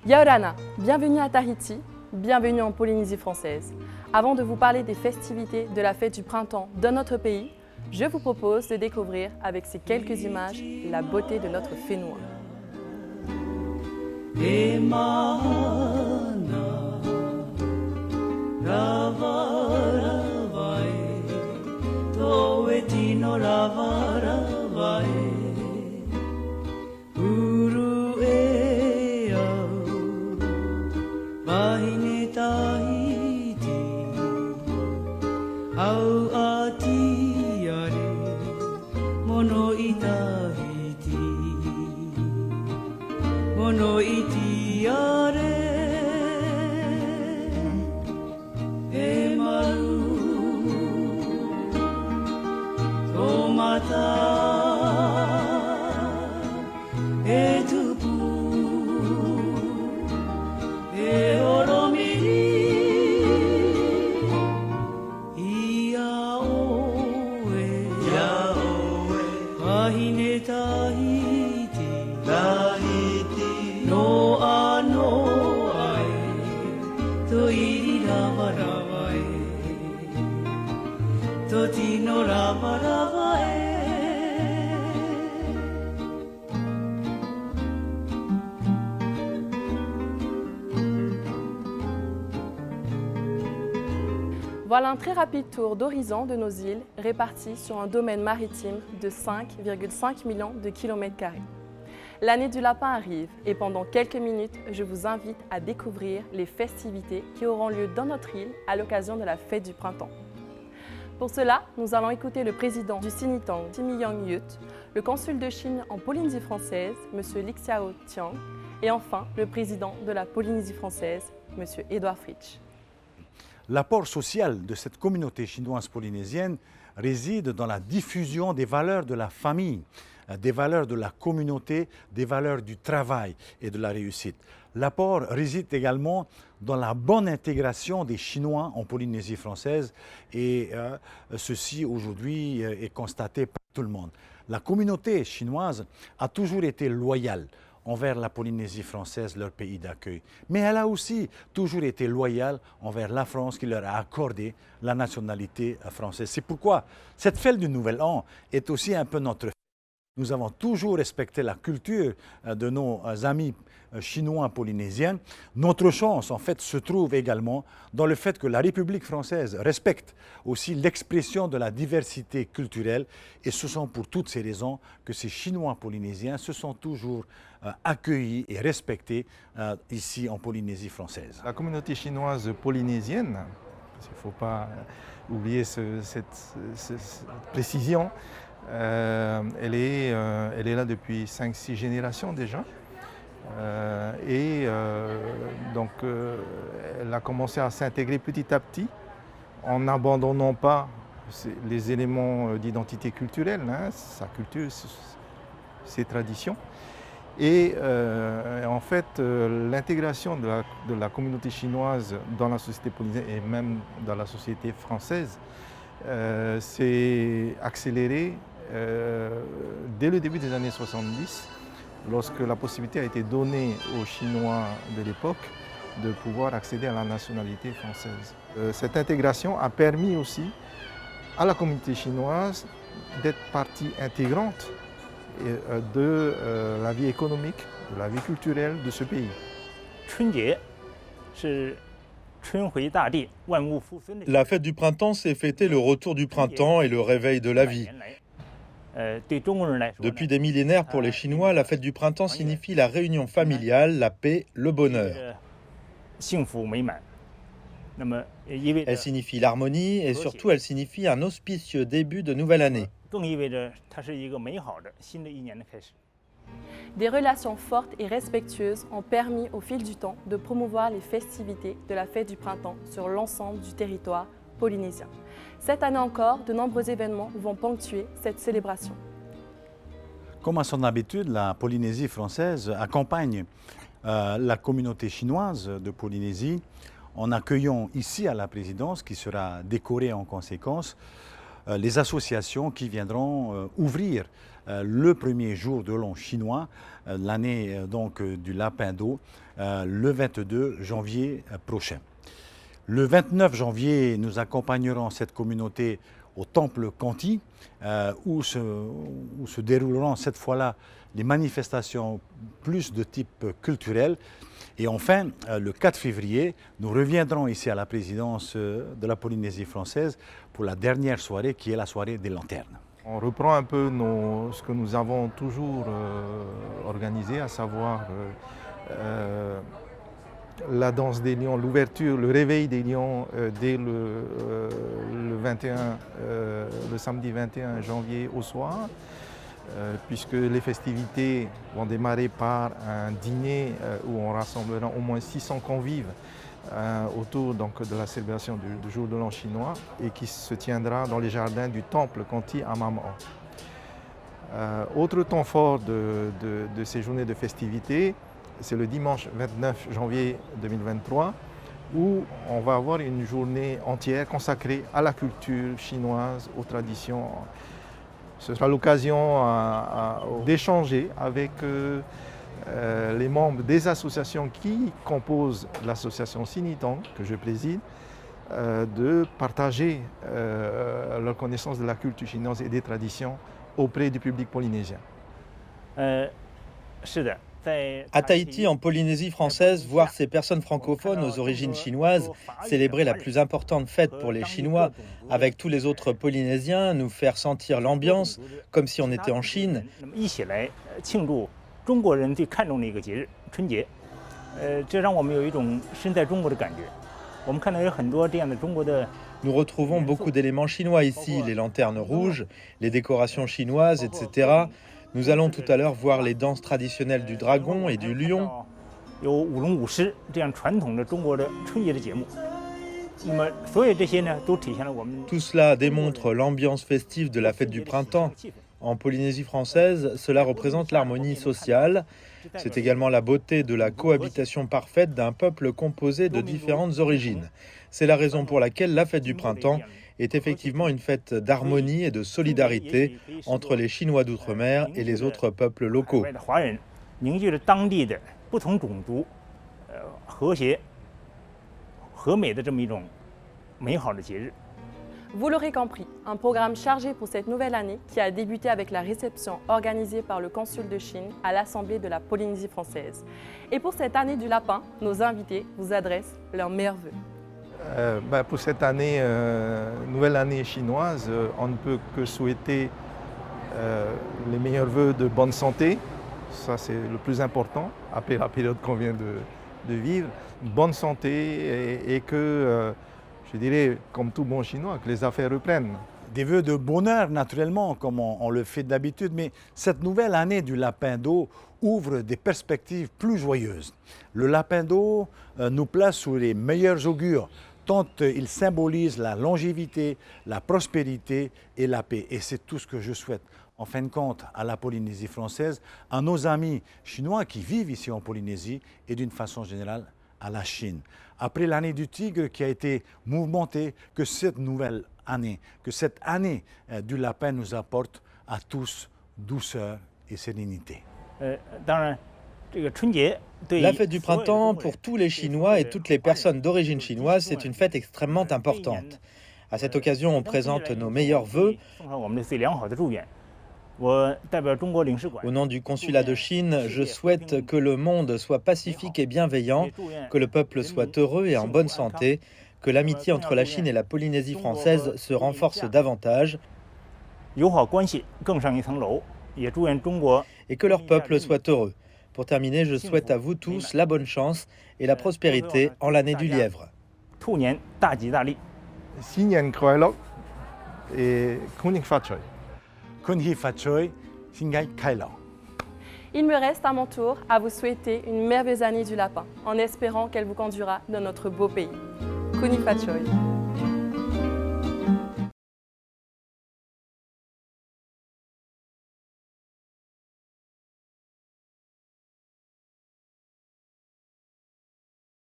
Yaorana, bienvenue à Tahiti, bienvenue en Polynésie française. Avant de vous parler des festivités de la fête du printemps dans notre pays, je vous propose de découvrir avec ces quelques images la beauté de notre Fénois. Voilà un très rapide tour d'horizon de nos îles réparties sur un domaine maritime de 5,5 millions de kilomètres carrés. L'année du lapin arrive et pendant quelques minutes, je vous invite à découvrir les festivités qui auront lieu dans notre île à l'occasion de la fête du printemps. Pour cela, nous allons écouter le président du Sinitang, Timiyang Yut, le consul de Chine en Polynésie française, M. Lixiao Tiang, et enfin le président de la Polynésie française, M. Edouard Fritsch. L'apport social de cette communauté chinoise polynésienne réside dans la diffusion des valeurs de la famille, des valeurs de la communauté, des valeurs du travail et de la réussite. L'apport réside également dans la bonne intégration des Chinois en Polynésie française et ceci aujourd'hui est constaté par tout le monde. La communauté chinoise a toujours été loyale envers la Polynésie française, leur pays d'accueil. Mais elle a aussi toujours été loyale envers la France qui leur a accordé la nationalité française. C'est pourquoi cette fête du Nouvel An est aussi un peu notre fête. Nous avons toujours respecté la culture de nos amis chinois polynésiens. Notre chance, en fait, se trouve également dans le fait que la République française respecte aussi l'expression de la diversité culturelle. Et ce sont pour toutes ces raisons que ces Chinois polynésiens se sont toujours accueillis et respectés ici en Polynésie française. La communauté chinoise polynésienne, parce qu'il ne faut pas oublier cette précision, elle est là depuis 5-6 générations déjà. Donc elle a commencé à s'intégrer petit à petit en n'abandonnant pas les éléments d'identité culturelle, hein, sa culture, ses traditions. Et en fait, l'intégration de la communauté chinoise dans la société polynésienne et même dans la société française s'est accélérée dès le début des années 70, lorsque la possibilité a été donnée aux Chinois de l'époque de pouvoir accéder à la nationalité française. Cette intégration a permis aussi à la communauté chinoise d'être partie intégrante de la vie économique, de la vie culturelle de ce pays. La fête du printemps, c'est fêter le retour du printemps et le réveil de la vie. Depuis des millénaires, pour les Chinois, la fête du printemps signifie la réunion familiale, la paix, le bonheur. Elle signifie l'harmonie et surtout elle signifie un auspicieux début de nouvelle année. Des relations fortes et respectueuses ont permis au fil du temps de promouvoir les festivités de la fête du printemps sur l'ensemble du territoire polynésien. Cette année encore, de nombreux événements vont ponctuer cette célébration. Comme à son habitude, la Polynésie française accompagne la communauté chinoise de Polynésie en accueillant ici à la présidence, qui sera décorée en conséquence, les associations qui viendront ouvrir le premier jour de l'an chinois, l'année donc du lapin d'eau, le 22 janvier prochain. Le 29 janvier, nous accompagnerons cette communauté au temple Kanti, où se dérouleront cette fois-là les manifestations plus de type culturel. Et enfin, le 4 février, nous reviendrons ici à la présidence de la Polynésie française pour la dernière soirée qui est la soirée des lanternes. On reprend un peu ce que nous avons toujours organisé, à savoir la danse des lions, l'ouverture, le réveil des lions dès le samedi 21 janvier au soir, puisque les festivités vont démarrer par un dîner où on rassemblera au moins 600 convives autour donc, de la célébration du jour de l'an chinois et qui se tiendra dans les jardins du temple Kanti à Mam'an. Autre temps fort de ces journées de festivités, c'est le dimanche 29 janvier 2023 où on va avoir une journée entière consacrée à la culture chinoise, aux traditions. Ce sera l'occasion d'échanger avec les membres des associations qui composent l'association Sinitang, que je préside, de partager leur connaissance de la culture chinoise et des traditions auprès du public polynésien. À Tahiti, en Polynésie française, voir ces personnes francophones aux origines chinoises célébrer la plus importante fête pour les Chinois avec tous les autres Polynésiens, nous faire sentir l'ambiance comme si on était en Chine. Nous retrouvons beaucoup d'éléments chinois ici, les lanternes rouges, les décorations chinoises, etc. Nous allons tout à l'heure voir les danses traditionnelles du dragon et du lion. Tout cela démontre l'ambiance festive de la fête du printemps. En Polynésie française, cela représente l'harmonie sociale. C'est également la beauté de la cohabitation parfaite d'un peuple composé de différentes origines. C'est la raison pour laquelle la fête du printemps est effectivement une fête d'harmonie et de solidarité entre les Chinois d'outre-mer et les autres peuples locaux. Vous l'aurez compris, un programme chargé pour cette nouvelle année qui a débuté avec la réception organisée par le consul de Chine à l'Assemblée de la Polynésie française. Et pour cette année du lapin, nos invités vous adressent leurs meilleurs vœux. Pour cette année, nouvelle année chinoise, on ne peut que souhaiter les meilleurs vœux de bonne santé. Ça, c'est le plus important après la période qu'on vient de vivre. Bonne santé et que, je dirais, comme tout bon chinois, que les affaires reprennent. Des vœux de bonheur, naturellement, comme on le fait d'habitude, mais cette nouvelle année du lapin d'eau ouvre des perspectives plus joyeuses. Le lapin d'eau nous place sous les meilleurs augures, tant il symbolise la longévité, la prospérité et la paix. Et c'est tout ce que je souhaite, en fin de compte, à la Polynésie française, à nos amis chinois qui vivent ici en Polynésie et d'une façon générale à la Chine. Après l'année du tigre qui a été mouvementée, que cette nouvelle année, que cette année du lapin nous apporte à tous douceur et sérénité. La fête du printemps, pour tous les Chinois et toutes les personnes d'origine chinoise, c'est une fête extrêmement importante. À cette occasion, on présente nos meilleurs vœux. Au nom du consulat de Chine, je souhaite que le monde soit pacifique et bienveillant, que le peuple soit heureux et en bonne santé, que l'amitié entre la Chine et la Polynésie française se renforce davantage et que leur peuple soit heureux. Pour terminer, je souhaite à vous tous la bonne chance et la prospérité en l'année du lièvre. Xinyan Kuai Lok et Kun Hik Fat Choi. Kun Hik Fat Choi, Singai Kai Lao. Il me reste à mon tour à vous souhaiter une merveilleuse année du lapin, en espérant qu'elle vous conduira dans notre beau pays. Kun Hik Fat Choi.